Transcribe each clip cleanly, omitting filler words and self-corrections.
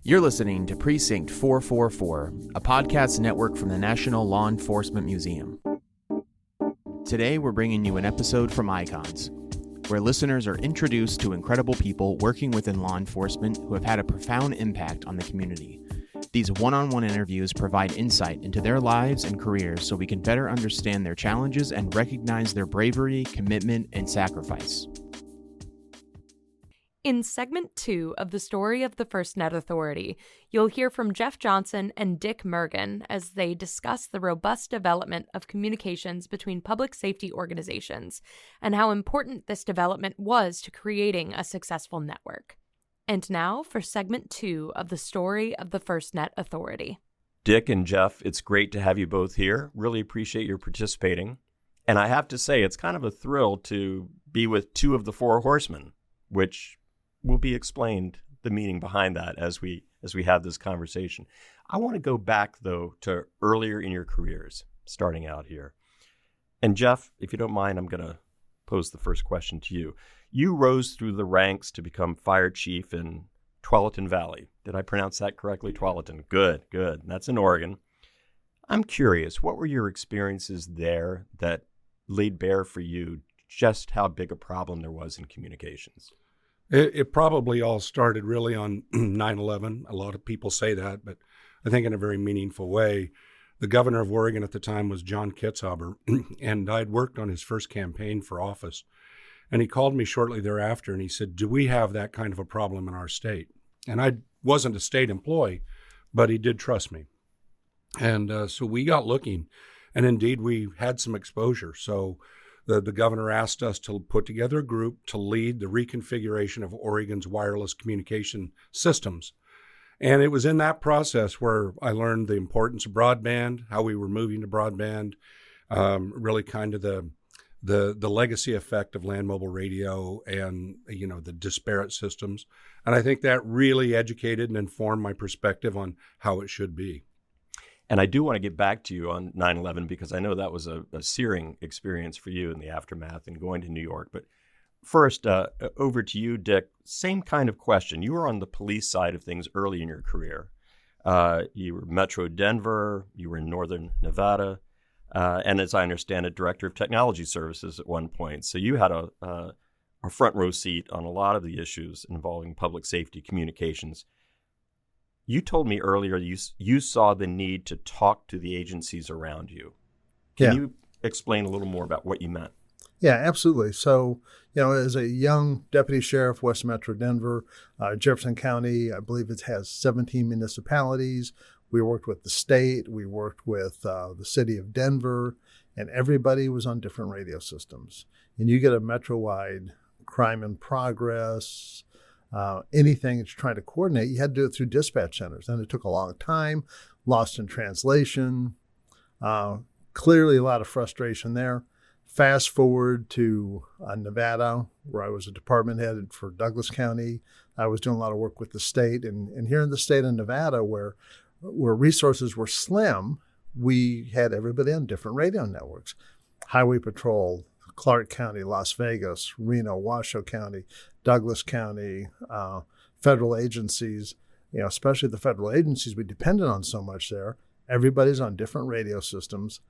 You're listening to Precinct 444, a podcast network from the National Law Enforcement Museum. Today, we're bringing you an episode from Icons, where listeners are introduced to incredible people working within law enforcement who have had a profound impact on the community. These one-on-one interviews provide insight into their lives and careers so we can better understand their challenges and recognize their bravery, commitment, and sacrifice. In segment 2 of the Story of the FirstNet Authority, you'll hear from Jeff Johnson and Dick Mirgon as they discuss the robust development of communications between public safety organizations and how important this development was to creating a successful network. And now for segment 2 of the Story of the FirstNet Authority. Dick and Jeff, it's great to have you both here. Really appreciate your participating. And I have to say, it's kind of a thrill to be with two of the four horsemen, which will be explained the meaning behind that as we have this conversation. I want to go back, though, to earlier in your careers, starting out here. And Jeff, if you don't mind, I'm going to pose the first question to you. You rose through the ranks to become fire chief in Tualatin Valley. Did I pronounce that correctly? Tualatin. Good. That's in Oregon. I'm curious, what were your experiences there that laid bare for you just how big a problem there was in communications? It probably all started really on 9/11. A lot of people say that, but I think in a very meaningful way. The governor of Oregon at the time was John Kitzhaber, and I'd worked on his first campaign for office. And he called me shortly thereafter, and he said, "Do we have that kind of a problem in our state?" And I wasn't a state employee, but he did trust me. And so we got looking, and indeed we had some exposure. So the governor asked us to put together a group to lead the reconfiguration of Oregon's wireless communication systems. And it was in that process where I learned the importance of broadband, how we were moving to broadband, really kind of the legacy effect of land mobile radio and, the disparate systems. And I think that really educated and informed my perspective on how it should be. And I do want to get back to you on 9/11 because I know that was a searing experience for you in the aftermath and going to New York. But first, over to you, Dick. Same kind of question. You were on the police side of things early in your career. You were Metro Denver, you were in Northern Nevada, and as I understand it, Director of Technology Services at one point. So you had a front row seat on a lot of the issues involving public safety communications. You told me earlier you saw the need to talk to the agencies around you. Can you explain a little more about what you meant? Yeah, absolutely. So, as a young deputy sheriff, West Metro Denver, Jefferson County, I believe it has 17 municipalities. We worked with the state. We worked with the city of Denver, and everybody was on different radio systems. And you get a metro-wide crime in progress, anything that you're trying to coordinate, you had to do it through dispatch centers. And it took a long time, lost in translation. Clearly a lot of frustration there. Fast forward to Nevada, where I was a department head for Douglas County. I was doing a lot of work with the state. And here in the state of Nevada, where resources were slim, we had everybody on different radio networks. Highway Patrol, Clark County, Las Vegas, Reno, Washoe County, Douglas County, federal agencies, especially the federal agencies we depended on so much there. Everybody's on different radio systems.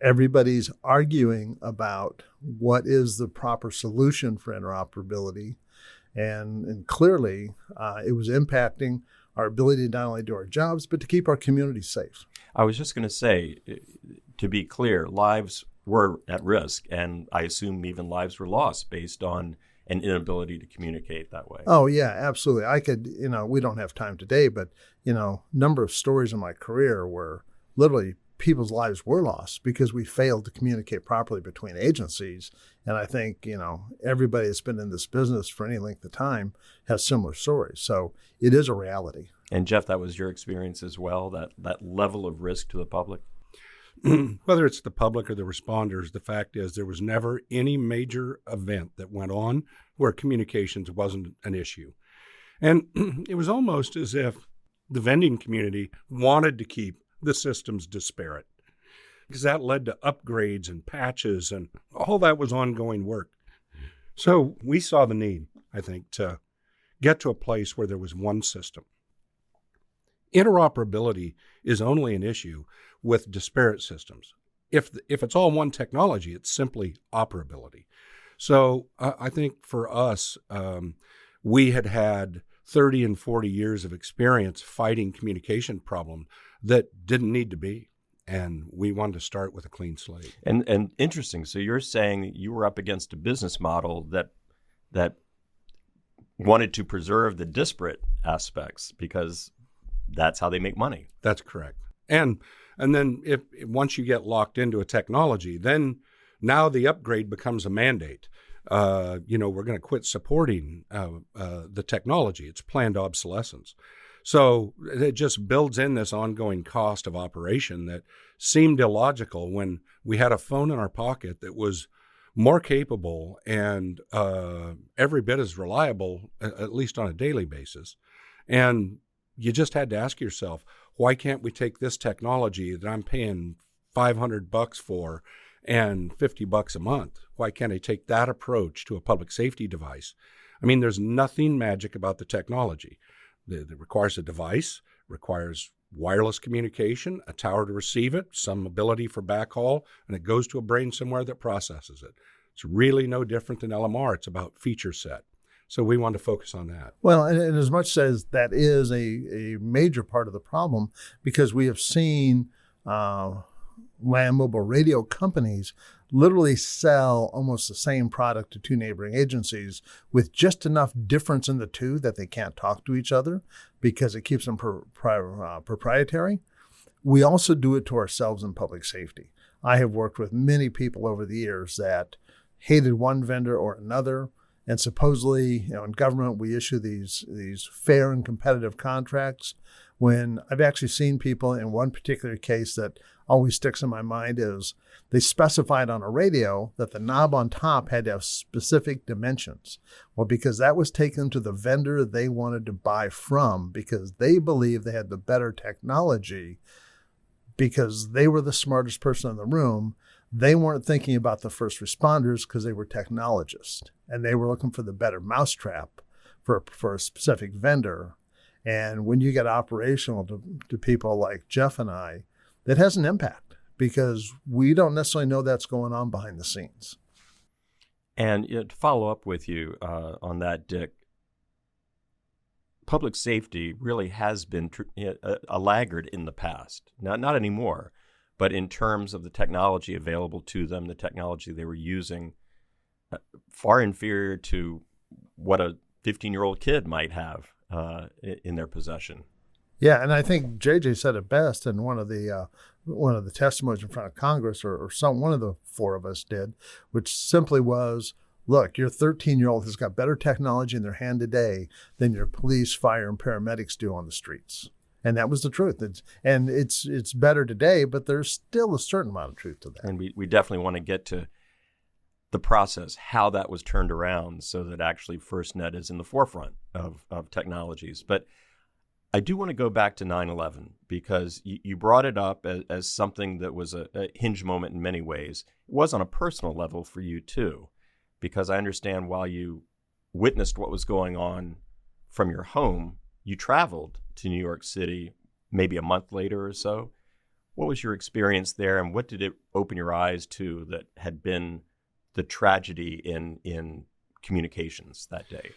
Everybody's arguing about what is the proper solution for interoperability. And clearly, it was impacting our ability to not only do our jobs, but to keep our communities safe. I was just going to say, to be clear, lives were at risk, and I assume even lives were lost based on an inability to communicate that way. Oh, yeah, absolutely. I could, we don't have time today, but, number of stories in my career where literally people's lives were lost because we failed to communicate properly between agencies. And I think, everybody that's been in this business for any length of time has similar stories. So it is a reality. And Jeff, that was your experience as well, that level of risk to the public? Whether it's the public or the responders, the fact is there was never any major event that went on where communications wasn't an issue. And it was almost as if the vending community wanted to keep the systems disparate because that led to upgrades and patches and all that was ongoing work. So we saw the need, I think, to get to a place where there was one system. Interoperability is only an issue with disparate systems. If it's all one technology, it's simply operability. So I think for us, we had 30 and 40 years of experience fighting communication problem that didn't need to be. And we wanted to start with a clean slate. And interesting. So you're saying that you were up against a business model that wanted to preserve the disparate aspects because that's how they make money. That's correct. And then if once you get locked into a technology, then now the upgrade becomes a mandate. We're going to quit supporting the technology. It's planned obsolescence. So it just builds in this ongoing cost of operation that seemed illogical when we had a phone in our pocket that was more capable and every bit as reliable, at least on a daily basis. And you just had to ask yourself, why can't we take this technology that I'm paying $500 for and $50 a month? Why can't I take that approach to a public safety device? I mean, there's nothing magic about the technology. It requires a device, requires wireless communication, a tower to receive it, some ability for backhaul, and it goes to a brain somewhere that processes it. It's really no different than LMR. It's about feature set. So we want to focus on that. Well, and as much as that is a major part of the problem, because we have seen land mobile radio companies literally sell almost the same product to two neighboring agencies with just enough difference in the two that they can't talk to each other because it keeps them proprietary. We also do it to ourselves in public safety. I have worked with many people over the years that hated one vendor or another. And supposedly, in government, we issue these fair and competitive contracts. When I've actually seen people in one particular case that always sticks in my mind is they specified on a radio that the knob on top had to have specific dimensions. Well, because that was taken to the vendor they wanted to buy from because they believed they had the better technology because they were the smartest person in the room. They weren't thinking about the first responders because they were technologists and they were looking for the better mousetrap for a specific vendor. And when you get operational to people like Jeff and I, that has an impact because we don't necessarily know that's going on behind the scenes. And to follow up with you on that, Dick, public safety really has been a laggard in the past. Not anymore, but in terms of the technology available to them, the technology they were using, far inferior to what a 15-year-old kid might have in their possession. Yeah, and I think JJ said it best in one of the testimonies in front of Congress, or one of the four of us did, which simply was, look, your 13-year-old has got better technology in their hand today than your police, fire, and paramedics do on the streets. And that was the truth. It's better today, but there's still a certain amount of truth to that. And we definitely want to get to the process, how that was turned around so that actually FirstNet is in the forefront of technologies. But I do want to go back to 9/11 because you brought it up as something that was a hinge moment in many ways. It was on a personal level for you too, because I understand while you witnessed what was going on from your home, you traveled to New York City maybe a month later or so. What was your experience there, and what did it open your eyes to that had been the tragedy in communications that day?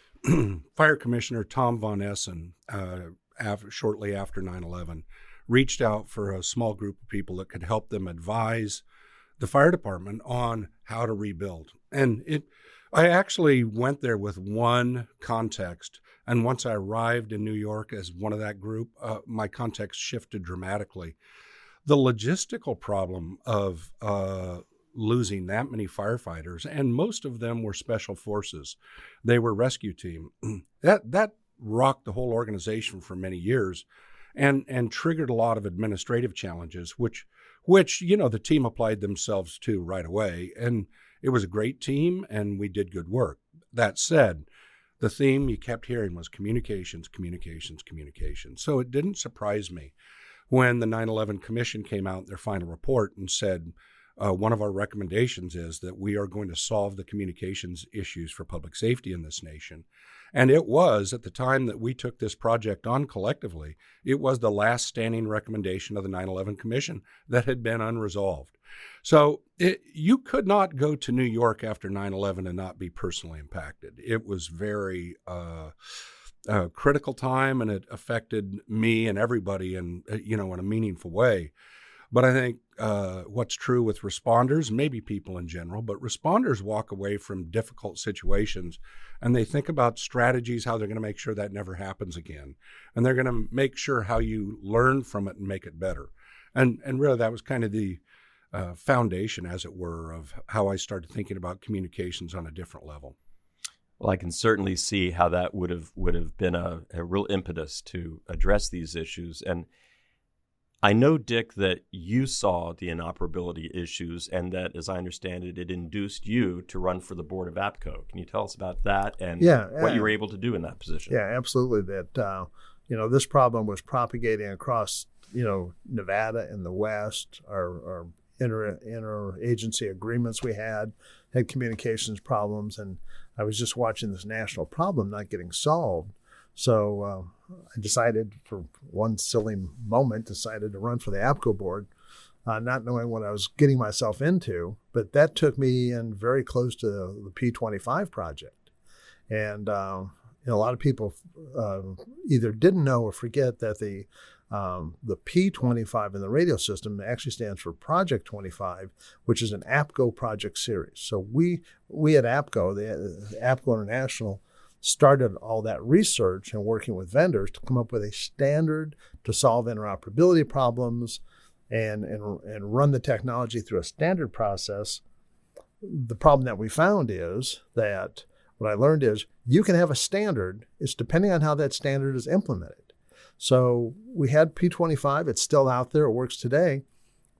Fire Commissioner Tom Von Essen, shortly after 9/11, reached out for a small group of people that could help them advise the fire department on how to rebuild. And I actually went there with one context, and once I arrived in New York as one of that group, my context shifted dramatically. The logistical problem of losing that many firefighters, and most of them were special forces. They were rescue team. That rocked the whole organization for many years and triggered a lot of administrative challenges, which the team applied themselves to right away. And it was a great team, and we did good work. That said, the theme you kept hearing was communications, communications, communications. So it didn't surprise me when the 9/11 Commission came out in their final report and said, one of our recommendations is that we are going to solve the communications issues for public safety in this nation. And it was, at the time that we took this project on collectively, it was the last standing recommendation of the 9/11 Commission that had been unresolved. So you could not go to New York after 9/11 and not be personally impacted. It was very critical time, and it affected me and everybody in a meaningful way. But I think what's true with responders, maybe people in general, but responders walk away from difficult situations and they think about strategies, how they're going to make sure that never happens again. And they're going to make sure how you learn from it and make it better. And really that was kind of the foundation, as it were, of how I started thinking about communications on a different level. Well, I can certainly see how that would have been a real impetus to address these issues. And I know, Dick, that you saw the inoperability issues and that, as I understand it, it induced you to run for the board of APCO. Can you tell us about that and what you were able to do in that position? Yeah, absolutely. That, this problem was propagating across, Nevada and the West. Our interagency agreements we had communications problems, and I was just watching this national problem not getting solved. So I decided, for one silly moment, to run for the APCO board, not knowing what I was getting myself into. But that took me in very close to the P25 project. And a lot of people either didn't know or forget that the P25 in the radio system actually stands for Project 25, which is an APCO project series. So we at APCO, the APCO International, started all that research and working with vendors to come up with a standard to solve interoperability problems and run the technology through a standard process. The problem that we found is that what I learned is you can have a standard. It's depending on how that standard is implemented. So we had P25. It's still out there. It works today.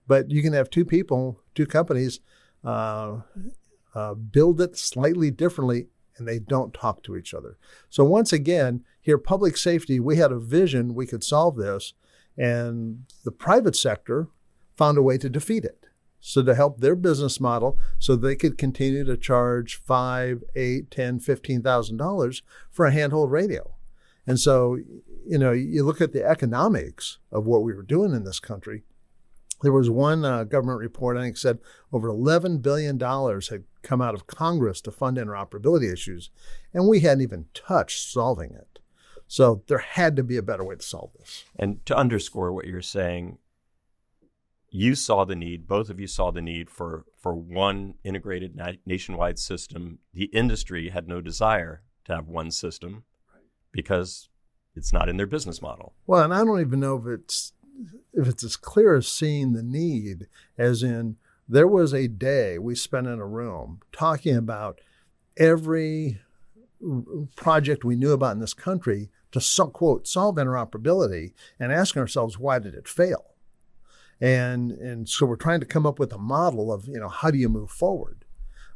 But you can have two companies build it slightly differently, and they don't talk to each other. So once again, here, public safety, we had a vision we could solve this, and the private sector found a way to defeat it. So to help their business model so they could continue to charge $5,000, $8,000, $10,000, $15,000 for a handheld radio. And so, you look at the economics of what we were doing in this country. There was one government report, I think, said over $11 billion had come out of Congress to fund interoperability issues, and we hadn't even touched solving it. So there had to be a better way to solve this. And to underscore what you're saying, you saw the need, both of you saw the need for one integrated nationwide system. The industry had no desire to have one system because it's not in their business model. Well, and I don't even know if it's as clear as seeing the need, as in there was a day we spent in a room talking about every project we knew about in this country to, quote, solve interoperability, and asking ourselves, why did it fail? And so we're trying to come up with a model of, how do you move forward?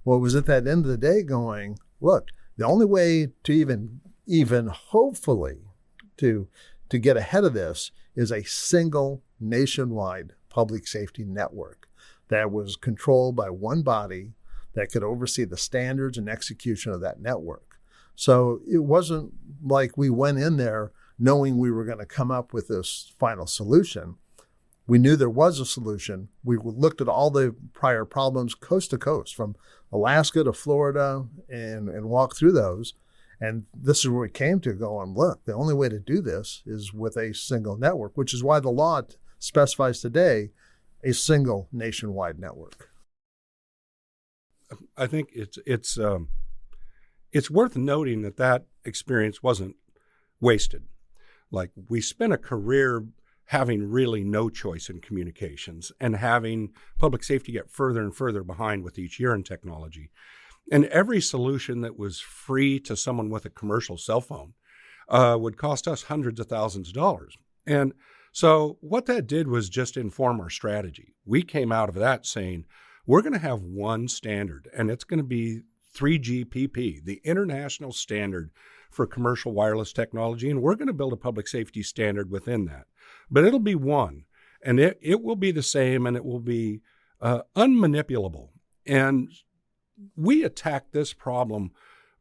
Well, it was at that end of the day going, look, the only way to even hopefully to get ahead of this is a single nationwide public safety network that was controlled by one body that could oversee the standards and execution of that network. So it wasn't like we went in there knowing we were going to come up with this final solution. We knew there was a solution. We looked at all the prior problems coast to coast, from Alaska to Florida, and walked through those. And this is where we came to going, look, the only way to do this is with a single network, which is why the law specifies today a single nationwide network. I think it's worth noting that experience wasn't wasted. Like, we spent a career having really no choice in communications and having public safety get further and further behind with each year in technology. And every solution that was free to someone with a commercial cell phone would cost us hundreds of thousands of dollars. And so what that did was just inform our strategy. We came out of that saying, we're going to have one standard, and it's going to be 3GPP, the international standard for commercial wireless technology, and we're going to build a public safety standard within that. But it'll be one, and it will be the same, and it will be unmanipulable. And we attacked this problem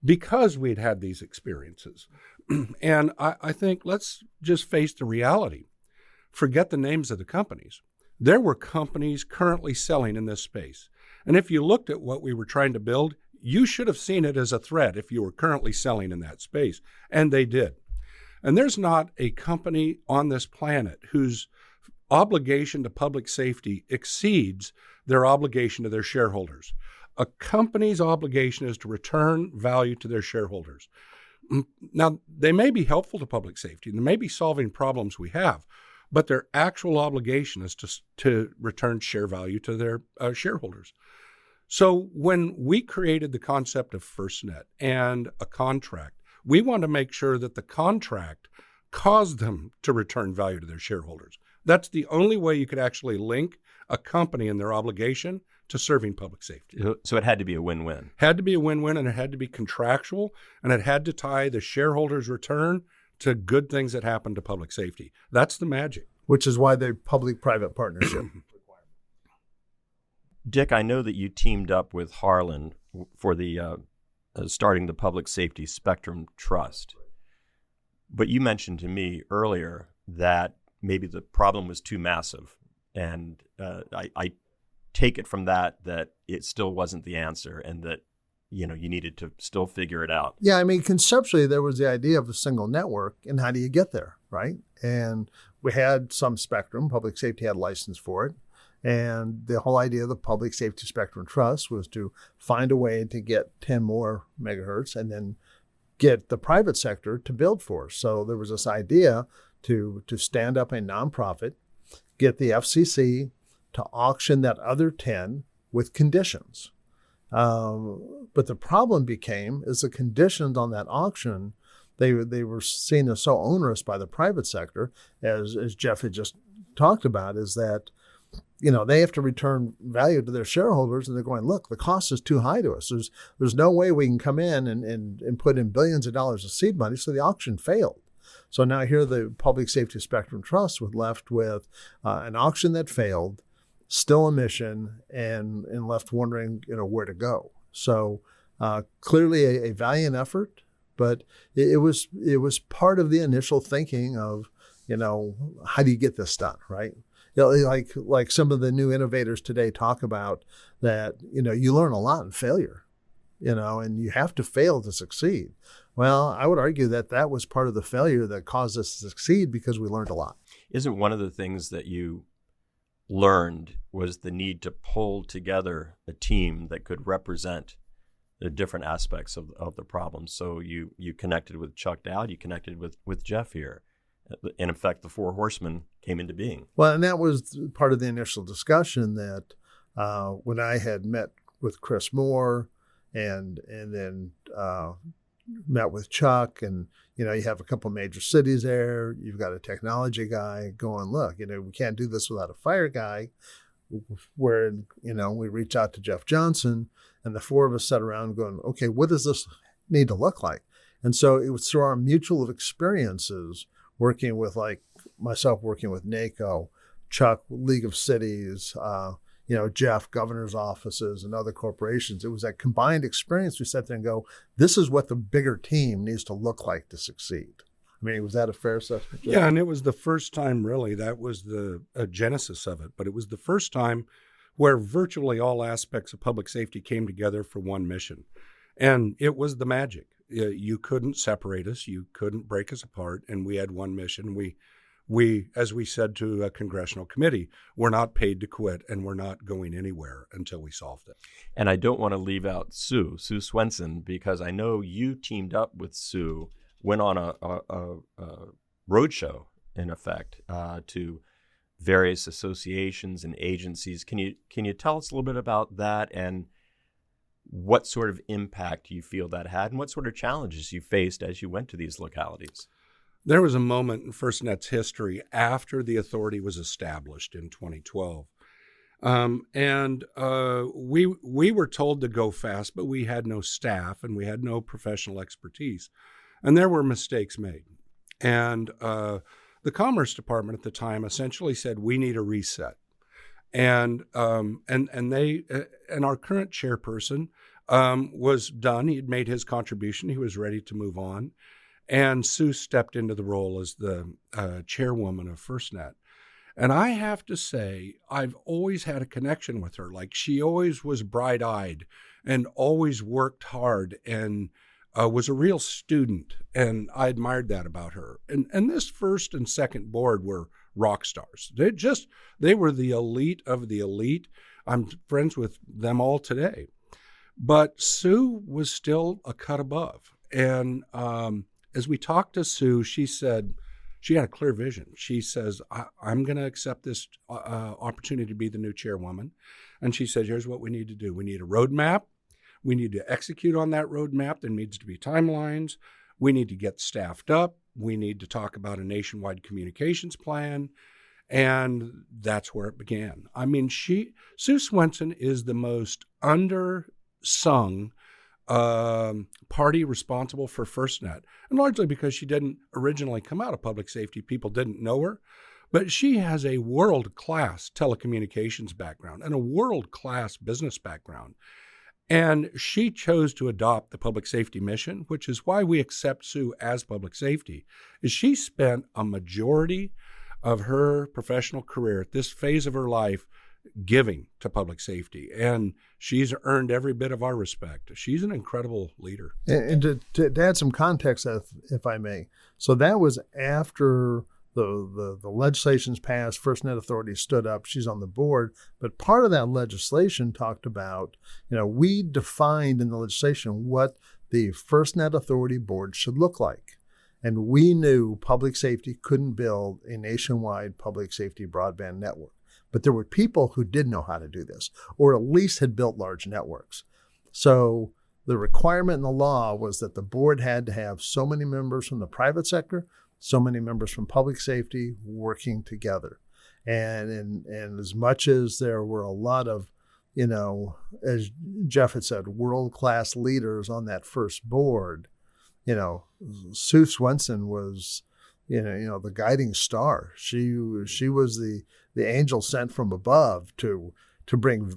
because we'd had these experiences. And I think let's just face the reality. Forget the names of the companies. There were companies currently selling in this space. And if you looked at what we were trying to build, you should have seen it as a threat if you were currently selling in that space. And they did. And there's not a company on this planet whose obligation to public safety exceeds their obligation to their shareholders. A company's obligation is to return value to their shareholders. Now, they may be helpful to public safety, and they may be solving problems we have, but their actual obligation is to return share value to their shareholders. So when we created the concept of FirstNet and a contract, we want to make sure that the contract caused them to return value to their shareholders. That's the only way you could actually link a company and their obligation to serving public safety. So it had to be a win-win. Had to be a win-win, and it had to be contractual, and it had to tie the shareholders' return to good things that happen to public safety. That's the magic. Which is why the public-private partnership. Dick, I know that you teamed up with Harlan for the starting the Public Safety Spectrum Trust. But you mentioned to me earlier that maybe the problem was too massive. And I take it from that it still wasn't the answer, and that, you needed to still figure it out. Yeah, I mean, conceptually, there was the idea of a single network, and how do you get there, right? And we had some spectrum. Public safety had license for it. And the whole idea of the Public Safety Spectrum Trust was to find a way to get 10 more megahertz and then get the private sector to build for us. So there was this idea to stand up a nonprofit, get the FCC to auction that other 10 with conditions. But the problem is the conditions on that auction, they were seen as so onerous by the private sector, as Jeff had just talked about, is that they have to return value to their shareholders, and they're going, look, the cost is too high to us. There's no way we can come in and put in billions of dollars of seed money. So the auction failed. So now here the Public Safety Spectrum Trust was left with an auction that failed, still a mission, and left wondering, where to go. So clearly a valiant effort, but it was part of the initial thinking of, how do you get this done, right? Like some of the new innovators today talk about that, you learn a lot in failure, and you have to fail to succeed. Well, I would argue that was part of the failure that caused us to succeed, because we learned a lot. Isn't one of the things that you learned was the need to pull together a team that could represent the different aspects of the problem? So you connected with Chuck Dowd, you connected with Jeff here. In effect, the Four Horsemen came into being. Well, and that was part of the initial discussion that when I had met with Chris Moore and then met with Chuck, and, you have a couple major cities there. You've got a technology guy going, look, we can't do this without a fire guy. Where, we reach out to Jeff Johnson, and the four of us sat around going, okay, what does this need to look like? And so it was through our mutual experiences, working with, like myself, working with NACO, Chuck, League of Cities, Jeff, governor's offices, and other corporations. It was that combined experience. We sat there and go, this is what the bigger team needs to look like to succeed. I mean, was that a fair assessment, Jeff? Yeah, and it was the first time, really, that was the genesis of it. But it was the first time where virtually all aspects of public safety came together for one mission. And it was the magic. You couldn't separate us. You couldn't break us apart. And we had one mission. We, as we said to a congressional committee, we're not paid to quit, and we're not going anywhere until we solved it. And I don't want to leave out Sue Swenson, because I know you teamed up with Sue, went on a roadshow, in effect, to various associations and agencies. Can you tell us a little bit about that, and what sort of impact you feel that had, and what sort of challenges you faced as you went to these localities? There was a moment in FirstNet's history after the authority was established in 2012. We were told to go fast, but we had no staff and we had no professional expertise. And there were mistakes made. And the Commerce Department at the time essentially said, we need a reset. And they and our current chairperson was done. He had made his contribution. He was ready to move on. And Sue stepped into the role as the chairwoman of FirstNet. And I have to say, I've always had a connection with her. Like, she always was bright-eyed and always worked hard and was a real student. And I admired that about her. And this first and second board were rock stars. They were the elite of the elite. I'm friends with them all today. But Sue was still a cut above. And as we talked to Sue, she said, she had a clear vision. She says, I'm going to accept this opportunity to be the new chairwoman. And she said, here's what we need to do. We need a roadmap. We need to execute on that roadmap. There needs to be timelines. We need to get staffed up. We need to talk about a nationwide communications plan. And that's where it began. I mean, Sue Swenson is the most undersung party responsible for FirstNet, and largely because she didn't originally come out of public safety. People didn't know her, but she has a world-class telecommunications background and a world-class business background. And she chose to adopt the public safety mission, which is why we accept Sue as public safety, is she spent a majority of her professional career at this phase of her life giving to public safety. And she's earned every bit of our respect. She's an incredible leader. And to add some context, if I may. So that was after the legislation's passed, FirstNet Authority stood up, she's on the board. But part of that legislation talked about, we defined in the legislation what the FirstNet Authority board should look like. And we knew public safety couldn't build a nationwide public safety broadband network. But there were people who did know how to do this, or at least had built large networks. So the requirement in the law was that the board had to have so many members from the private sector, so many members from public safety working together. And as much as there were a lot of, as Jeff had said, world-class leaders on that first board, Sue Swenson was, the guiding star. She was the angel sent from above to bring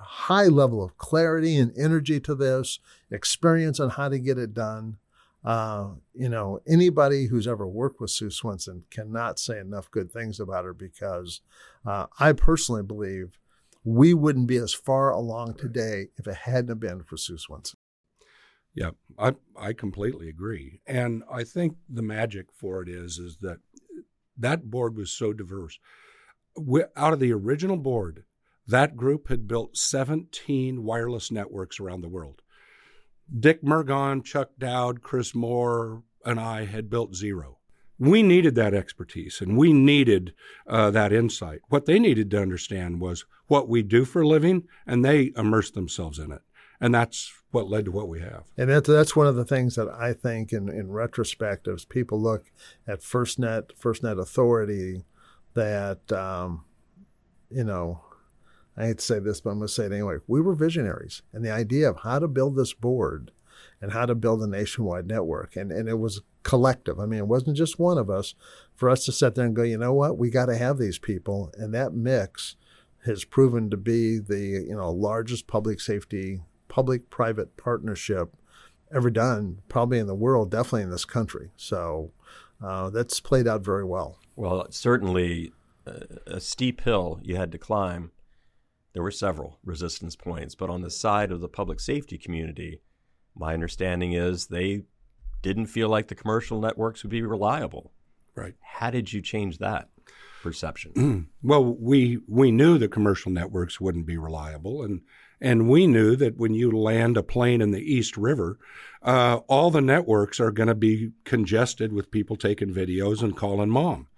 high level of clarity and energy to this, experience on how to get it done. Anybody who's ever worked with Sue Swenson cannot say enough good things about her, because I personally believe we wouldn't be as far along today if it hadn't been for Sue Swenson. Yeah, I completely agree. And I think the magic for it is that board was so diverse. Out of the original board, that group had built 17 wireless networks around the world. Dick Mirgon, Chuck Dowd, Chris Moore, and I had built 0. We needed that expertise, and we needed that insight. What they needed to understand was what we do for a living, and they immersed themselves in it. And that's what led to what we have. And that's one of the things that I think in retrospect, as people look at FirstNet Authority, that, I hate to say this, but I'm going to say it anyway. We were visionaries. And the idea of how to build this board and how to build a nationwide network. And it was collective. I mean, it wasn't just one of us. For us to sit there and go, you know what, we got to have these people. And that mix has proven to be the largest public safety public-private partnership ever done, probably in the world, definitely in this country. So that's played out very well. Well, certainly a steep hill you had to climb. There were several resistance points, but on the side of the public safety community, my understanding is they didn't feel like the commercial networks would be reliable. Right. How did you change that perception? Well, we knew the commercial networks wouldn't be reliable, and we knew that when you land a plane in the East River, all the networks are going to be congested with people taking videos and calling mom.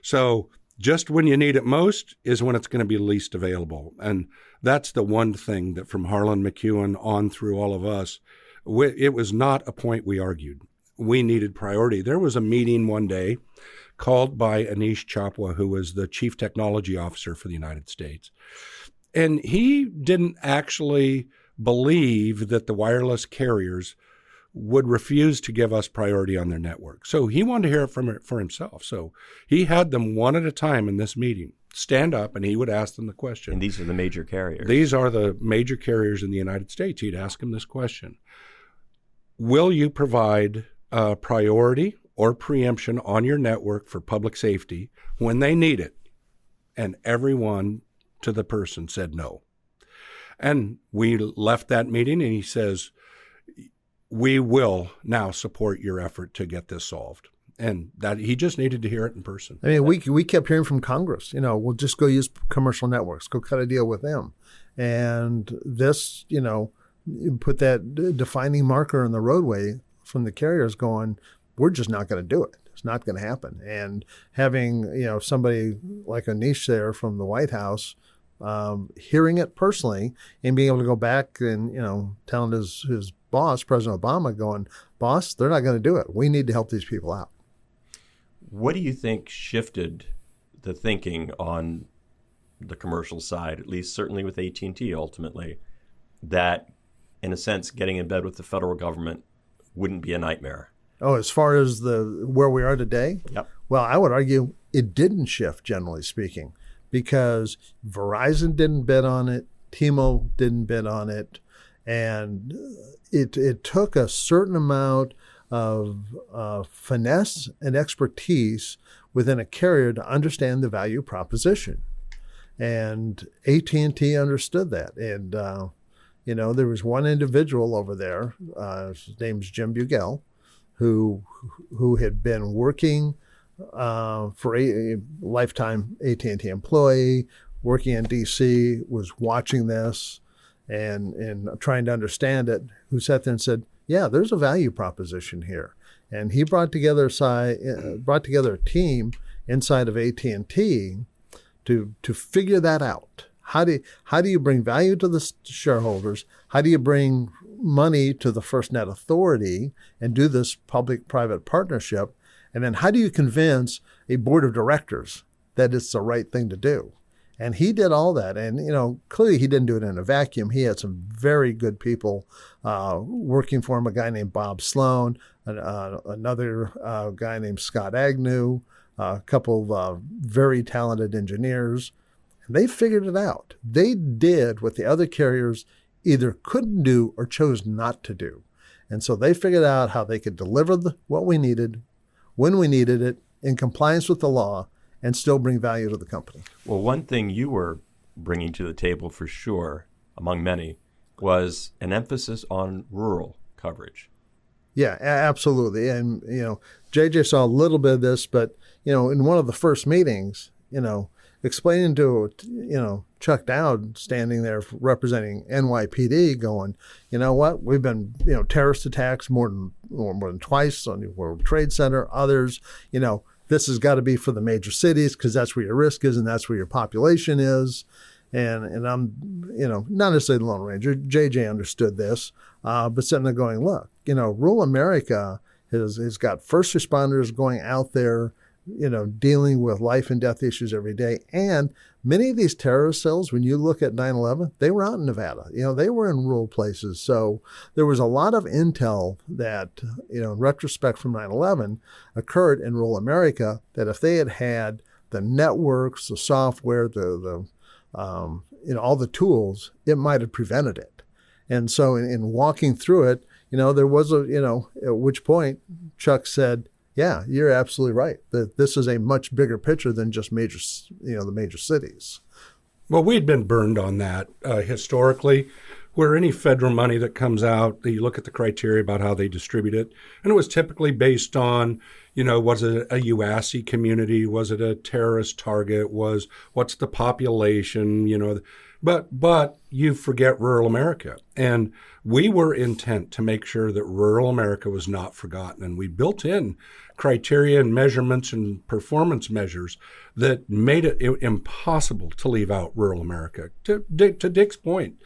So just when you need it most is when it's going to be least available. And that's the one thing that from Harlan McEwen on through all of us, it was not a point we argued. We needed priority. There was a meeting one day called by Anish Chopra, who was the Chief Technology Officer for the United States. And he didn't actually believe that the wireless carriers would refuse to give us priority on their network. So he wanted to hear it for himself. So he had them one at a time in this meeting. stand up and he would ask them the question. And these are the major carriers. These are the major carriers in the United States. He'd ask them this question. Will you provide priority or preemption on your network for public safety when they need it? And everyone to the person said no. And we left that meeting and he says, we will now support your effort to get this solved. And that he just needed to hear it in person. I mean, we kept hearing from Congress, we'll just go use commercial networks, go cut a deal with them. And this, put that defining marker in the roadway from the carriers going, we're just not going to do it. It's not going to happen. And having, somebody like Anish there from the White House, hearing it personally and being able to go back and, telling his boss, President Obama, going, boss, they're not going to do it. We need to help these people out. What do you think shifted the thinking on the commercial side, at least certainly with AT&T ultimately, that, in a sense, getting in bed with the federal government wouldn't be a nightmare? Oh, as far as where we are today? Yep. Well, I would argue it didn't shift, generally speaking, because Verizon didn't bid on it, T-Mobile didn't bid on it, and it took a certain amount of finesse and expertise within a carrier to understand the value proposition. And AT&T understood that. And, there was one individual over there, his name's Jim Bugel, who had been working for a lifetime AT&T employee, working in D.C., was watching this and trying to understand it, who sat there and said, yeah, there's a value proposition here. And he brought together a team inside of AT&T to figure that out. How do you bring value to the shareholders? How do you bring money to the FirstNet Authority and do this public-private partnership? And then how do you convince a board of directors that it's the right thing to do? And he did all that. And, clearly he didn't do it in a vacuum. He had some very good people working for him, a guy named Bob Sloan, another guy named Scott Agnew, a couple of very talented engineers. And they figured it out. They did what the other carriers either couldn't do or chose not to do. And so they figured out how they could deliver what we needed, when we needed it, in compliance with the law, and still bring value to the company. Well, one thing you were bringing to the table for sure, among many, was an emphasis on rural coverage. Yeah, absolutely. And, JJ saw a little bit of this, but, in one of the first meetings, explaining to, Chuck Dowd standing there representing NYPD going, you know what, we've been, terrorist attacks more than twice on the World Trade Center, others, this has got to be for the major cities because that's where your risk is and that's where your population is. And I'm, not necessarily the Lone Ranger. JJ understood this, but sitting there going, look, rural America has got first responders going out there, dealing with life and death issues every day. And many of these terrorist cells, when you look at 9/11, they were out in Nevada. They were in rural places. So there was a lot of intel that, in retrospect from 9/11 occurred in rural America that if they had the networks, the software, all the tools, it might have prevented it. And so in walking through it, there was at which point Chuck said, yeah, you're absolutely right. That this is a much bigger picture than just the major cities. Well, we'd been burned on that historically, where any federal money that comes out, you look at the criteria about how they distribute it, and it was typically based on, was it a UASI community? Was it a terrorist target? What's the population? But you forget rural America. And we were intent to make sure that rural America was not forgotten. And we built in criteria and measurements and performance measures that made it impossible to leave out rural America. To Dick's point,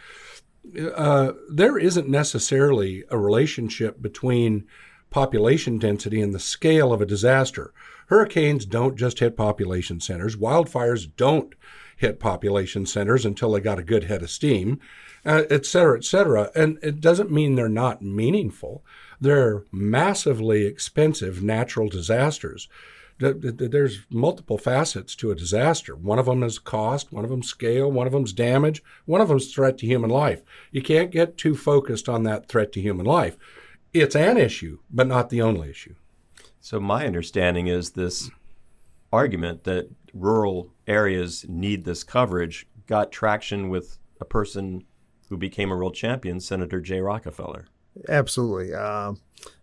there isn't necessarily a relationship between population density and the scale of a disaster. Hurricanes don't just hit population centers. Wildfires don't hit population centers until they got a good head of steam, et cetera, et cetera. And it doesn't mean they're not meaningful. They're massively expensive natural disasters. There's multiple facets to a disaster. One of them is cost, one of them scale, one of them's damage, one of them's threat to human life. You can't get too focused on that threat to human life. It's an issue, but not the only issue. So my understanding is this argument that rural areas need this coverage got traction with a person who became a world champion, Senator Jay Rockefeller. Absolutely.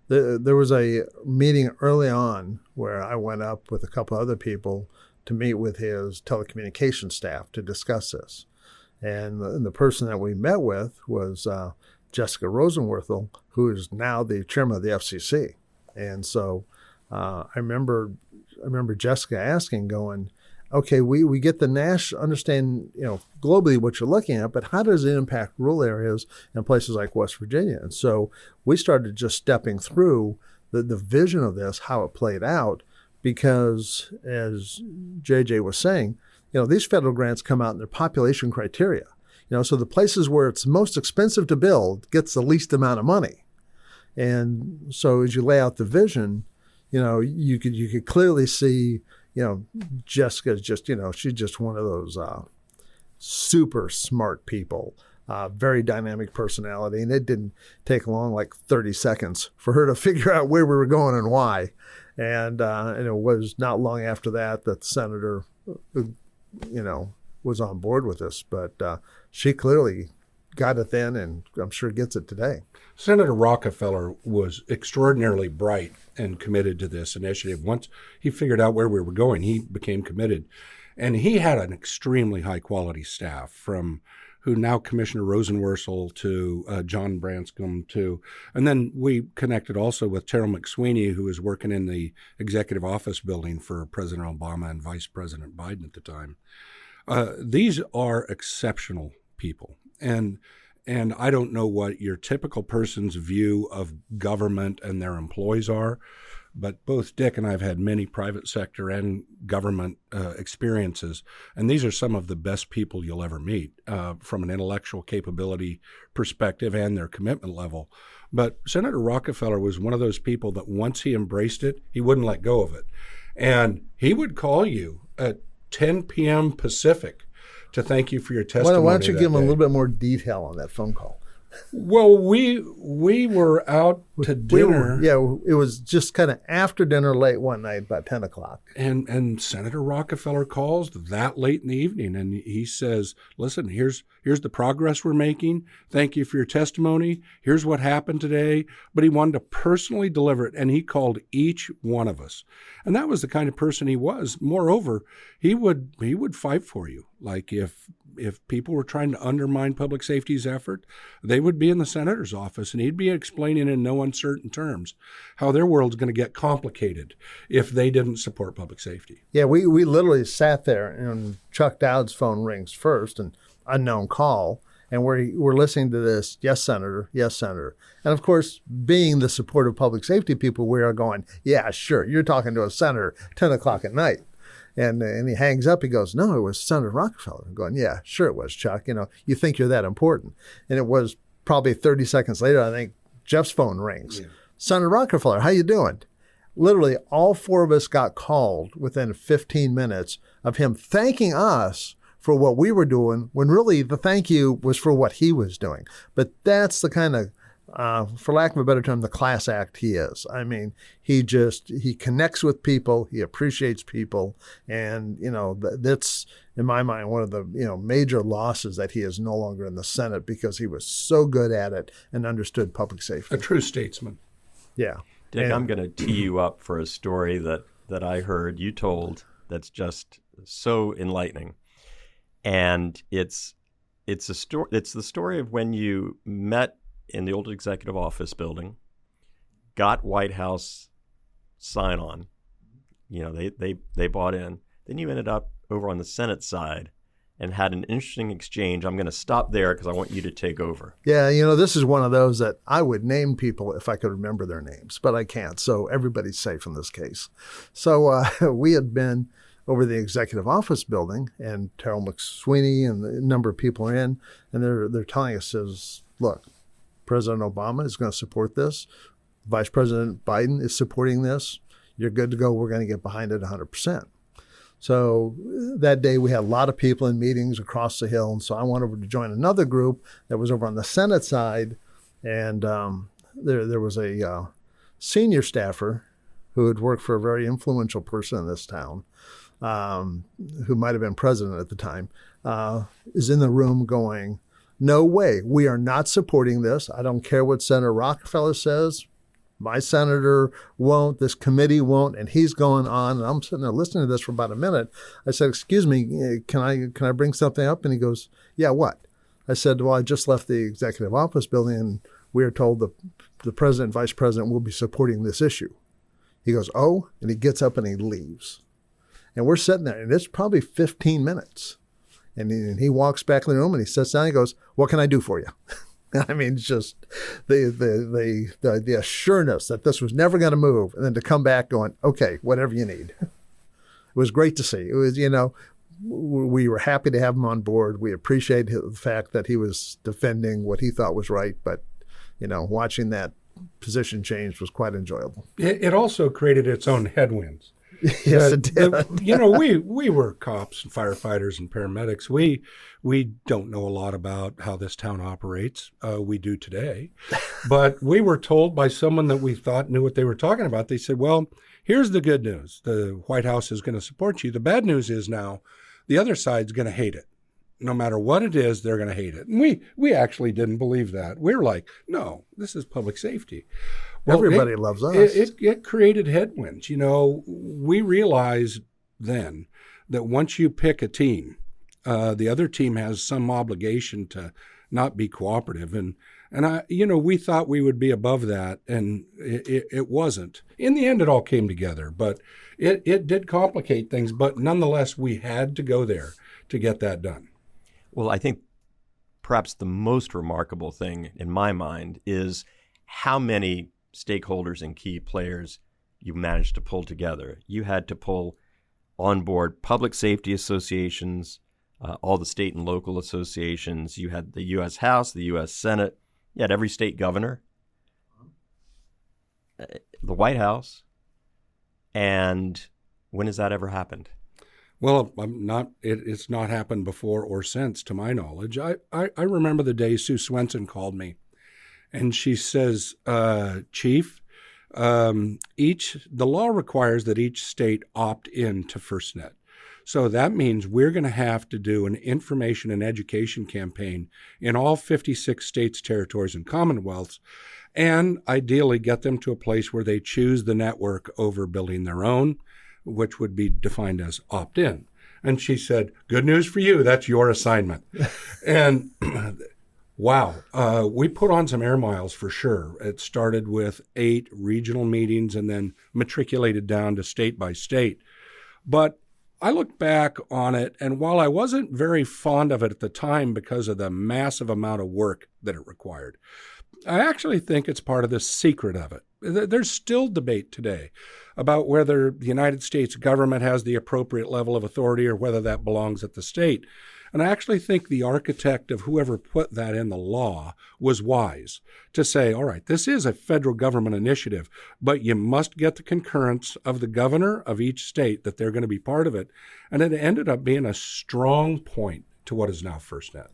There was a meeting early on where I went up with a couple other people to meet with his telecommunications staff to discuss this. And the person that we met with was Jessica Rosenworthel, who is now the chairman of the FCC. And so I remember Jessica asking, going, okay, we get the understand, globally what you're looking at, but how does it impact rural areas in places like West Virginia? And so we started just stepping through the vision of this, how it played out, because as JJ was saying, these federal grants come out in their population criteria. So the places where it's most expensive to build gets the least amount of money. And so as you lay out the vision, you could clearly see, Jessica's just, she's just one of those super smart people, very dynamic personality. And it didn't take long, like 30 seconds for her to figure out where we were going and why. And it was not long after that the senator, was on board with this. But she clearly got it then, and I'm sure gets it today. Senator Rockefeller was extraordinarily bright and committed to this initiative. Once he figured out where we were going, he became committed. And he had an extremely high-quality staff, from who now Commissioner Rosenworcel to John Branscombe to, and then we connected also with Terrell McSweeney, who was working in the executive office building for President Obama and Vice President Biden at the time. These are exceptional people. And I don't know what your typical person's view of government and their employees are, but both Dick and I have had many private sector and government experiences, and these are some of the best people you'll ever meet from an intellectual capability perspective and their commitment level. But Senator Rockefeller was one of those people that once he embraced it, he wouldn't let go of it. And he would call you at 10 p.m. Pacific to thank you for your testimony. Why don't you give him a little bit more detail on that phone call? Well, we were out to dinner. It was just kind of after dinner late one night, about 10 o'clock. And Senator Rockefeller calls that late in the evening, and he says, listen, here's the progress we're making. Thank you for your testimony. Here's what happened today. But he wanted to personally deliver it, and he called each one of us. And that was the kind of person he was. Moreover, he would fight for you. Like if people were trying to undermine public safety's effort, they would be in the senator's office, and he'd be explaining in no uncertain terms how their world's going to get complicated if they didn't support public safety. Yeah, we literally sat there, and Chuck Dowd's phone rings first, an unknown call, and we're listening to this, yes, Senator, yes, Senator. And of course, being the supportive public safety people, we are going, yeah, sure, you're talking to a senator 10 o'clock at night. And he hangs up. He goes, no, it was Senator Rockefeller. I'm going, yeah, sure it was, Chuck. You think you're that important. And it was probably 30 seconds later, I think Jeff's phone rings. Yeah. Senator Rockefeller, how you doing? Literally, all four of us got called within 15 minutes of him thanking us for what we were doing, when really the thank you was for what he was doing. But that's the kind of, for lack of a better term, the class act he is. I mean, he connects with people, he appreciates people, and, that's, in my mind, one of the, major losses that he is no longer in the Senate, because he was so good at it and understood public safety. A true statesman. Yeah. Dick, I'm going to tee you up for a story that I heard you told that's just so enlightening. And it's the story of when you met in the old executive office building, got White House sign on, they bought in. Then you ended up over on the Senate side and had an interesting exchange. I'm going to stop there because I want you to take over. Yeah, this is one of those that I would name people if I could remember their names, but I can't. So everybody's safe in this case. So we had been over the executive office building, and Terrell McSweeney and a number of people are in, and they're telling us, look, President Obama is going to support this. Vice President Biden is supporting this. you're good to go. We're going to get behind it 100%. So that day we had a lot of people in meetings across the hill. And so I went over to join another group that was over on the Senate side. And there was a senior staffer who had worked for a very influential person in this town, who might have been president at the time, is in the room going, no way, we are not supporting this. I don't care what Senator Rockefeller says. My senator won't, this committee won't, and he's going on. And I'm sitting there listening to this for about a minute. I said, excuse me, can I bring something up? And he goes, yeah, what? I said, well, I just left the executive office building and we are told the president and vice president will be supporting this issue. He goes, oh, and he gets up and he leaves. And we're sitting there, and it's probably 15 minutes. And he walks back in the room and he sits down and he goes, what can I do for you? I mean, just the assurance that this was never going to move, and then to come back going, okay, whatever you need. It was great to see. It was, we were happy to have him on board. We appreciate the fact that he was defending what he thought was right, but, watching that position change was quite enjoyable. It also created its own headwinds. Yes, it did. We were cops and firefighters and paramedics. We don't know a lot about how this town operates. We do today. But we were told by someone that we thought knew what they were talking about. They said, well, here's the good news. The White House is going to support you. The bad news is now the other side's going to hate it. No matter what it is, they're going to hate it. And we actually didn't believe that. We were like, no, this is public safety. Well, everybody loves us. It created headwinds. We realized then that once you pick a team, the other team has some obligation to not be cooperative. And we thought we would be above that, and it wasn't. In the end, it all came together, but it did complicate things. But nonetheless, we had to go there to get that done. Well, I think perhaps the most remarkable thing in my mind is how many stakeholders and key players you managed to pull together. You had to pull on board public safety associations, all the state and local associations. You had the U.S. House, the U.S. Senate. You had every state governor, the White House. And when has that ever happened? Well, it's not happened before or since, to my knowledge. I remember the day Sue Swenson called me, and she says, Chief, the law requires that each state opt in to FirstNet. So that means we're going to have to do an information and education campaign in all 56 states, territories, and commonwealths, and ideally get them to a place where they choose the network over building their own, which would be defined as opt-in. And she said, good news for you, that's your assignment. And wow, we put on some air miles for sure. It started with 8 regional meetings and then matriculated down to state by state. But I look back on it, and while I wasn't very fond of it at the time because of the massive amount of work that it required, I actually think it's part of the secret of it. There's still debate today about whether the United States government has the appropriate level of authority or whether that belongs at the state. And I actually think the architect of whoever put that in the law was wise to say, all right, this is a federal government initiative, but you must get the concurrence of the governor of each state that they're going to be part of it. And it ended up being a strong point to what is now FirstNet.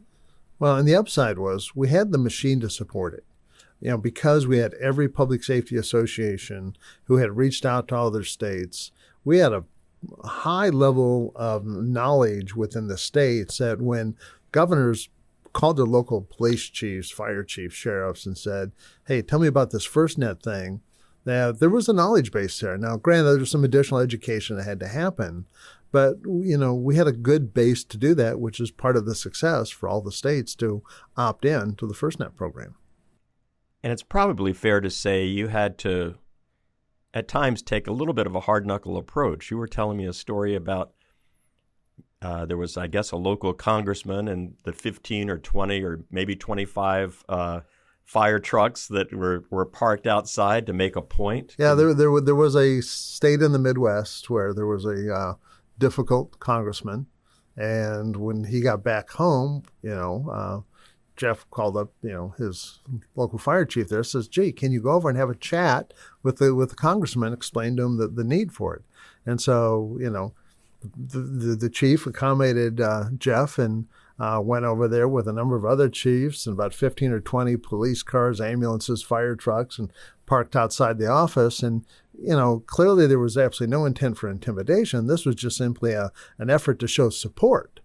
Well, and the upside was we had the machine to support it. Because we had every public safety association who had reached out to all their states, we had a high level of knowledge within the states that when governors called their local police chiefs, fire chiefs, sheriffs, and said, hey, tell me about this FirstNet thing, that there was a knowledge base there. Now, granted, there was some additional education that had to happen, but, we had a good base to do that, which is part of the success for all the states to opt in to the FirstNet program. And it's probably fair to say you had to, at times, take a little bit of a hard-knuckle approach. You were telling me a story about there was, I guess, a local congressman and the 15 or 20 or maybe 25 fire trucks that were parked outside to make a point. Yeah, there was a state in the Midwest where there was a difficult congressman. And when he got back home, Jeff called up, his local fire chief there, says, gee, can you go over and have a chat with the congressman, explain to him the need for it? And so, the chief accommodated Jeff and went over there with a number of other chiefs and about 15 or 20 police cars, ambulances, fire trucks, and parked outside the office. And, clearly there was absolutely no intent for intimidation. This was just simply an effort to show support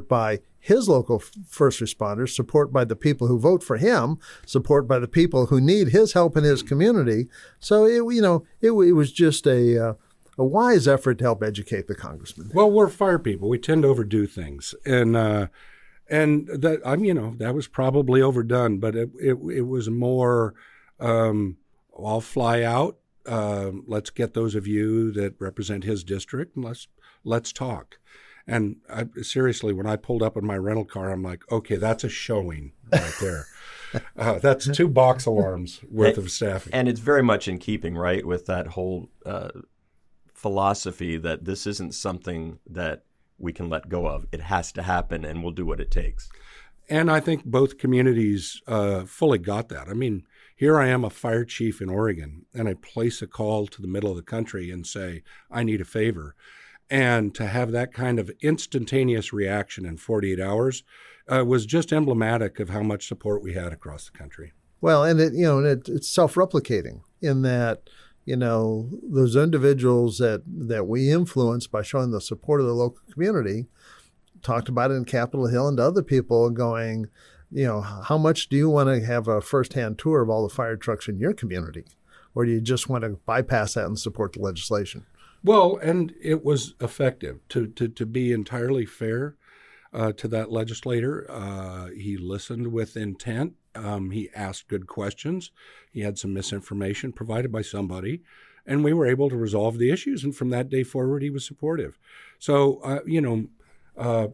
by his local first responders, support by the people who vote for him, support by the people who need his help in his community. So, it was just a wise effort to help educate the congressman. Well, we're fire people. We tend to overdo things. And that, that was probably overdone, but it was more, I'll fly out. Let's get those of you that represent his district and let's talk. And seriously, when I pulled up in my rental car, I'm like, okay, that's a showing right there. That's 2 box alarms worth of staffing. And it's very much in keeping, right, with that whole philosophy that this isn't something that we can let go of. It has to happen, and we'll do what it takes. And I think both communities fully got that. I mean, here I am, a fire chief in Oregon, and I place a call to the middle of the country and say, I need a favor. And to have that kind of instantaneous reaction in 48 hours was just emblematic of how much support we had across the country. Well, and it's self-replicating in that, those individuals that we influence by showing the support of the local community talked about it in Capitol Hill and to other people going, how much do you want to have a firsthand tour of all the fire trucks in your community? Or do you just want to bypass that and support the legislation? Well, and it was effective. To be entirely fair to that legislator, he listened with intent. He asked good questions. He had some misinformation provided by somebody, and we were able to resolve the issues. And from that day forward, he was supportive. So,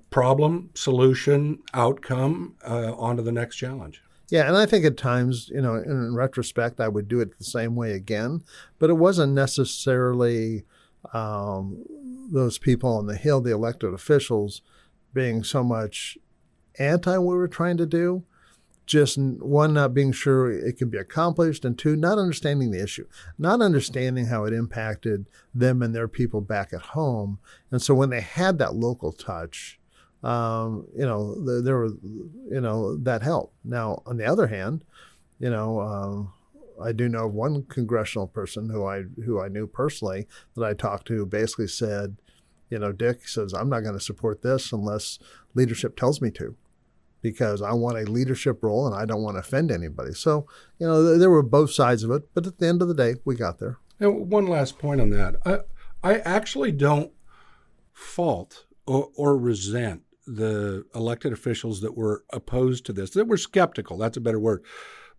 problem, solution, outcome, on to the next challenge. Yeah, and I think at times, in retrospect, I would do it the same way again. But it wasn't necessarily those people on the Hill, the elected officials, being so much anti what we were trying to do. Just, one, not being sure it can be accomplished, and 2, not understanding the issue, not understanding how it impacted them and their people back at home. And so when they had that local touch, there were, that helped. Now, on the other hand, I do know one congressional person who I knew personally that I talked to basically said, Dick says, I'm not going to support this unless leadership tells me to, because I want a leadership role and I don't want to offend anybody. So, there were both sides of it, but at the end of the day, we got there. And one last point on that. I actually don't fault or resent the elected officials that were opposed to this, that were skeptical. That's a better word.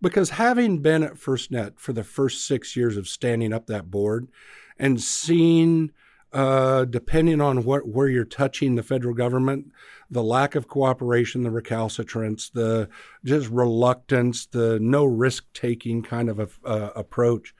Because having been at FirstNet for the first 6 years of standing up that board and seeing, depending on where you're touching the federal government, the lack of cooperation, the recalcitrance, the just reluctance, the no risk-taking kind of approach,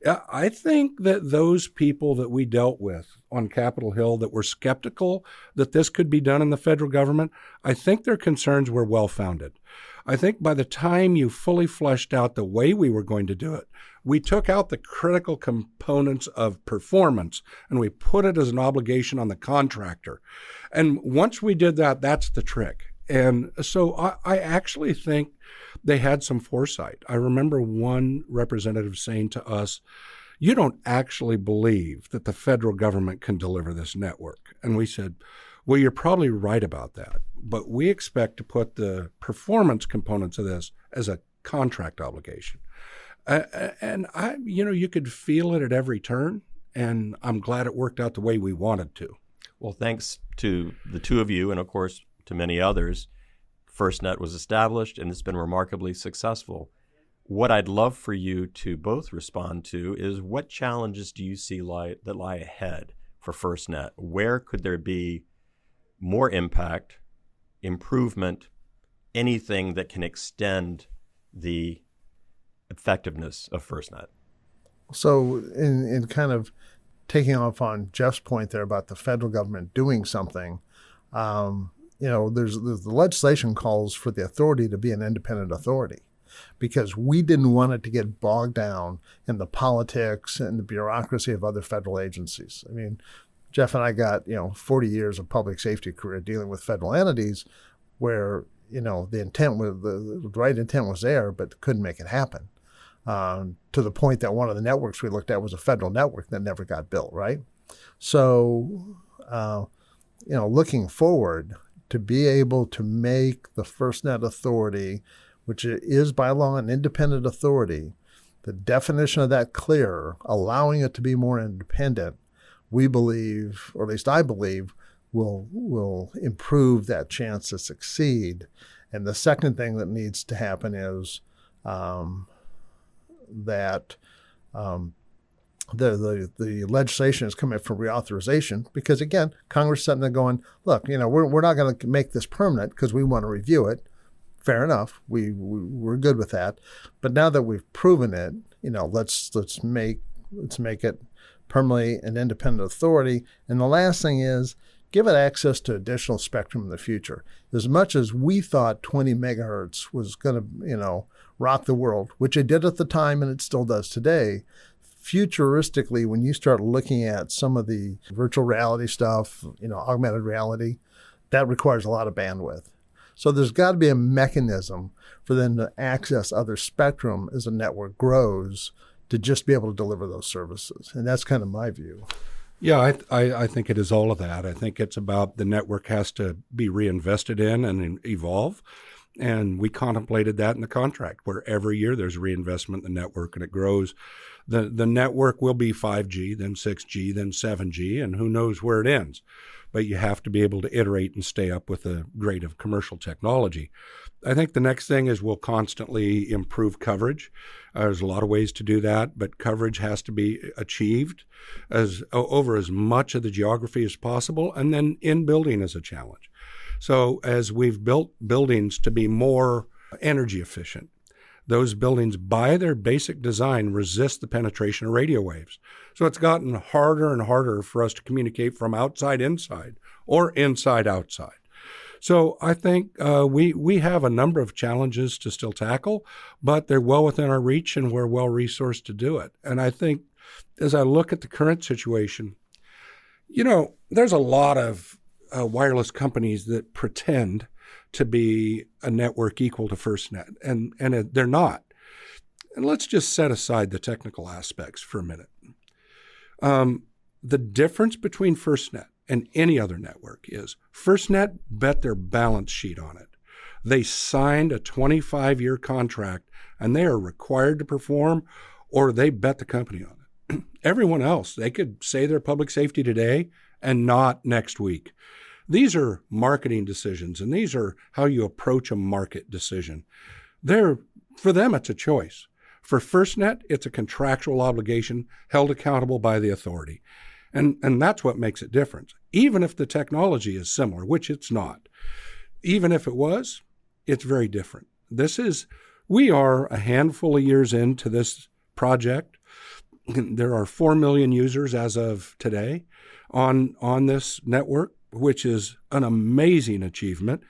I think that those people that we dealt with on Capitol Hill that were skeptical that this could be done in the federal government, I think their concerns were well-founded. I think by the time you fully fleshed out the way we were going to do it, we took out the critical components of performance and we put it as an obligation on the contractor. And once we did that, that's the trick. And so I actually think they had some foresight. I remember one representative saying to us, you don't actually believe that the federal government can deliver this network. And we said, well, you're probably right about that, but we expect to put the performance components of this as a contract obligation. And you could feel it at every turn, and I'm glad it worked out the way we wanted to. Well, thanks to the two of you, and of course to many others, FirstNet was established, and it's been remarkably successful. What I'd love for you to both respond to is, what challenges do you see that lie ahead for FirstNet? Where could there be more impact, improvement, anything that can extend the effectiveness of FirstNet? So in kind of taking off on Jeff's point there about the federal government doing something, the legislation calls for the authority to be an independent authority because we didn't want it to get bogged down in the politics and the bureaucracy of other federal agencies. I mean, Jeff and I got, 40 years of public safety career dealing with federal entities where, the intent was the right intent was there, but couldn't make it happen. To the point that one of the networks we looked at was a federal network that never got built, right? So, looking forward to be able to make the FirstNet Authority, which is by law an independent authority, the definition of that clearer, allowing it to be more independent, we believe, or at least I believe, will improve that chance to succeed. And the second thing that needs to happen is that the legislation is coming for reauthorization because, again, Congress is sitting there going, look, we're not going to make this permanent because we want to review it. Fair enough. We're good with that. But now that we've proven it, let's make it permanently an independent authority. And the last thing is give it access to additional spectrum in the future. As much as we thought 20 megahertz was going to, rock the world, which it did at the time and it still does today, futuristically, when you start looking at some of the virtual reality stuff, augmented reality, that requires a lot of bandwidth. So there's got to be a mechanism for them to access other spectrum as the network grows to just be able to deliver those services. And that's kind of my view. Yeah, I think it is all of that. I think it's about the network has to be reinvested in and evolve. And we contemplated that in the contract, where every year there's reinvestment in the network and it grows. The network will be 5G, then 6G, then 7G, and who knows where it ends. But you have to be able to iterate and stay up with the grade of commercial technology. I think the next thing is we'll constantly improve coverage. There's a lot of ways to do that, but coverage has to be achieved over as much of the geography as possible, and then in-building is a challenge. So as we've built buildings to be more energy efficient, those buildings, by their basic design, resist the penetration of radio waves. So it's gotten harder and harder for us to communicate from outside inside or inside outside. So I think we have a number of challenges to still tackle, but they're well within our reach and we're well resourced to do it. And I think as I look at the current situation, there's a lot of wireless companies that pretend to be a network equal to FirstNet, and they're not. And let's just set aside the technical aspects for a minute. The difference between FirstNet and any other network is FirstNet bet their balance sheet on it. They signed a 25-year contract, and they are required to perform, or they bet the company on it. Everyone else, they could say they're public safety today and not next week. These are marketing decisions, and these are how you approach a market decision. For them, it's a choice. For FirstNet, it's a contractual obligation held accountable by the authority. And that's what makes it different. Even if the technology is similar, which it's not. Even if it was, it's very different. We are a handful of years into this project. There are 4 million users as of today on this network, which is an amazing achievement.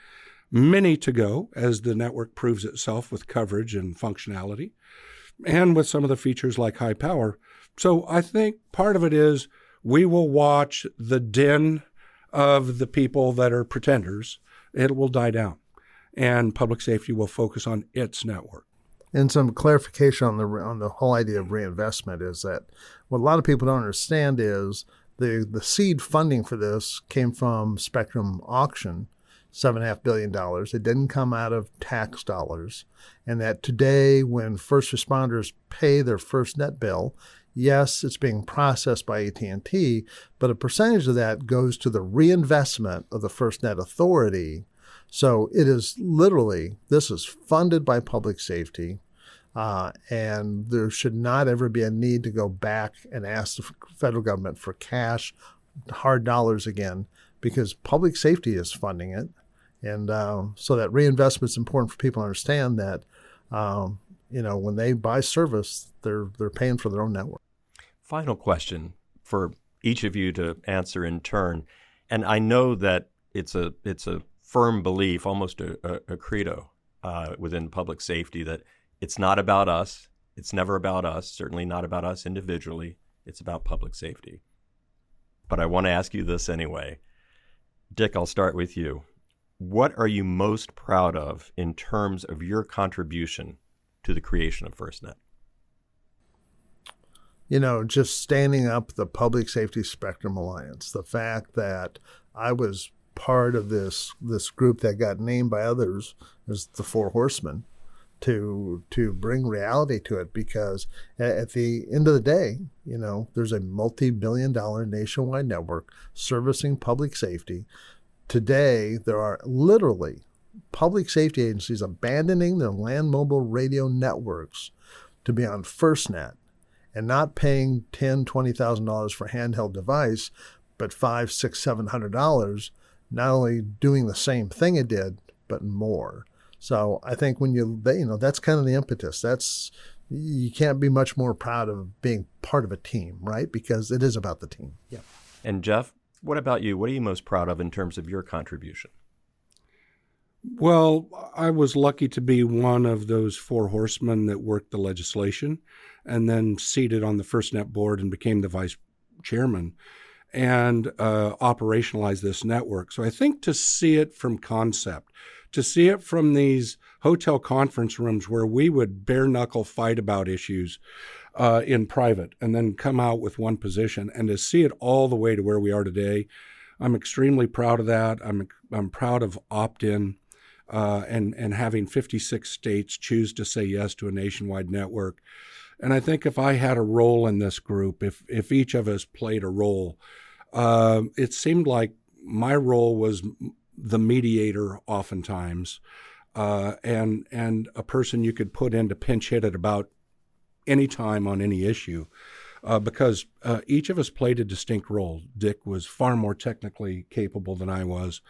Many to go as the network proves itself with coverage and functionality and with some of the features like high power. So I think part of it is we will watch the din of the people that are pretenders. It will die down, and public safety will focus on its network. And some clarification on the whole idea of reinvestment is that what a lot of people don't understand is the seed funding for this came from Spectrum auction, $7.5 billion. It didn't come out of tax dollars. And that today, when first responders pay their FirstNet bill, yes, it's being processed by AT&T, but a percentage of that goes to the reinvestment of the FirstNet Authority. So it is literally, this is funded by public safety. And there should not ever be a need to go back and ask the federal government for cash, hard dollars again, because public safety is funding it. And so that reinvestment is important for people to understand that, when they buy service, they're paying for their own network. Final question for each of you to answer in turn. And I know that it's a firm belief, almost a credo within public safety, that it's not about us. It's never about us, certainly not about us individually. It's about public safety. But I want to ask you this anyway. Dick, I'll start with you. What are you most proud of in terms of your contribution to the creation of FirstNet? Just standing up the Public Safety Spectrum Alliance, the fact that I was part of this group that got named by others as the Four Horsemen, to bring reality to it, because at the end of the day, there's a multi-billion-dollar nationwide network servicing public safety. Today, there are literally public safety agencies abandoning their land mobile radio networks to be on FirstNet and not paying $10,000, $20,000 for a handheld device, but $500, $600, $700, not only doing the same thing it did, but more. So I think when that's kind of the impetus. You can't be much more proud of being part of a team, right? Because it is about the team. Yeah. And Jeff, what about you? What are you most proud of in terms of your contribution? Well, I was lucky to be one of those four horsemen that worked the legislation and then seated on the FirstNet board and became the vice chairman and operationalized this network. So I think to see it from concept, to see it from these hotel conference rooms where we would bare knuckle fight about issues in private and then come out with one position, and to see it all the way to where we are today, I'm extremely proud of that. I'm proud of opt-in and having 56 states choose to say yes to a nationwide network. And I think if I had a role in this group, if each of us played a role, it seemed like my role was the mediator oftentimes, and a person you could put in to pinch hit at about any time on any issue, because each of us played a distinct role. Dick was far more technically capable than I was.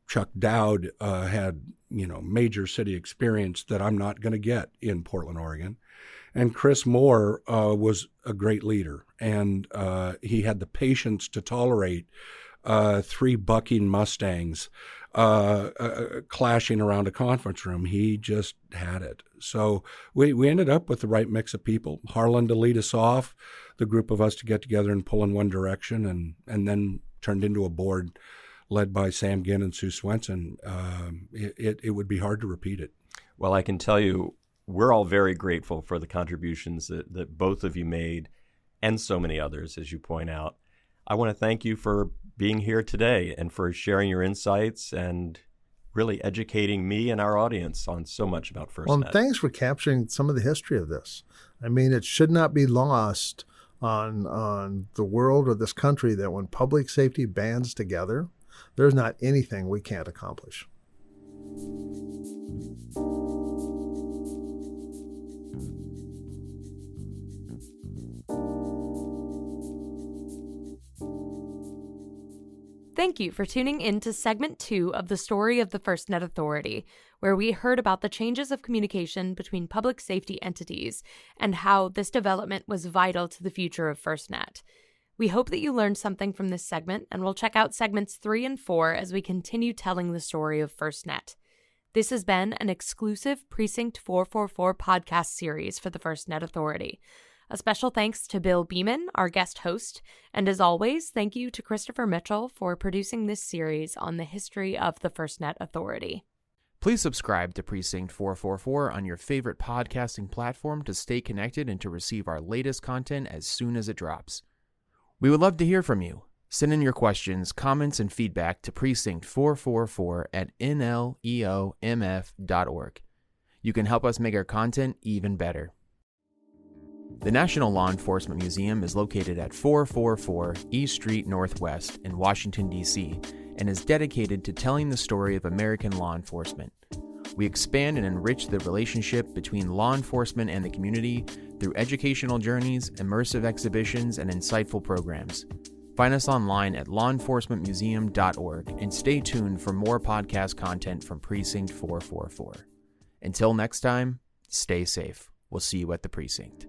Chuck Dowd had, major city experience that I'm not going to get in Portland, Oregon. And Chris Moore was a great leader, and he had the patience to tolerate three bucking Mustangs clashing around a conference room. He just had it. So we ended up with the right mix of people. Harlan to lead us off, the group of us to get together and pull in one direction, and then turned into a board led by Sam Ginn and Sue Swenson. It would be hard to repeat it. Well, I can tell you, we're all very grateful for the contributions that both of you made, and so many others, as you point out. I want to thank you for being here today and for sharing your insights and really educating me and our audience on so much about FirstNet. Well, and thanks for capturing some of the history of this. I mean, it should not be lost on the world or this country that when public safety bands together, there's not anything we can't accomplish. Thank you for tuning in to segment 2 of the Story of the FirstNet Authority, where we heard about the changes of communication between public safety entities and how this development was vital to the future of FirstNet. We hope that you learned something from this segment, and we'll check out segments 3 and 4 as we continue telling the story of FirstNet. This has been an exclusive Precinct 444 podcast series for the FirstNet Authority. A special thanks to Bill Beeman, our guest host, and as always, thank you to Christopher Mitchell for producing this series on the history of the FirstNet Authority. Please subscribe to Precinct 444 on your favorite podcasting platform to stay connected and to receive our latest content as soon as it drops. We would love to hear from you. Send in your questions, comments, and feedback to precinct444@nleomf.org. You can help us make our content even better. The National Law Enforcement Museum is located at 444 East Street Northwest in Washington, D.C., and is dedicated to telling the story of American law enforcement. We expand and enrich the relationship between law enforcement and the community through educational journeys, immersive exhibitions, and insightful programs. Find us online at lawenforcementmuseum.org and stay tuned for more podcast content from Precinct 444. Until next time, stay safe. We'll see you at the precinct.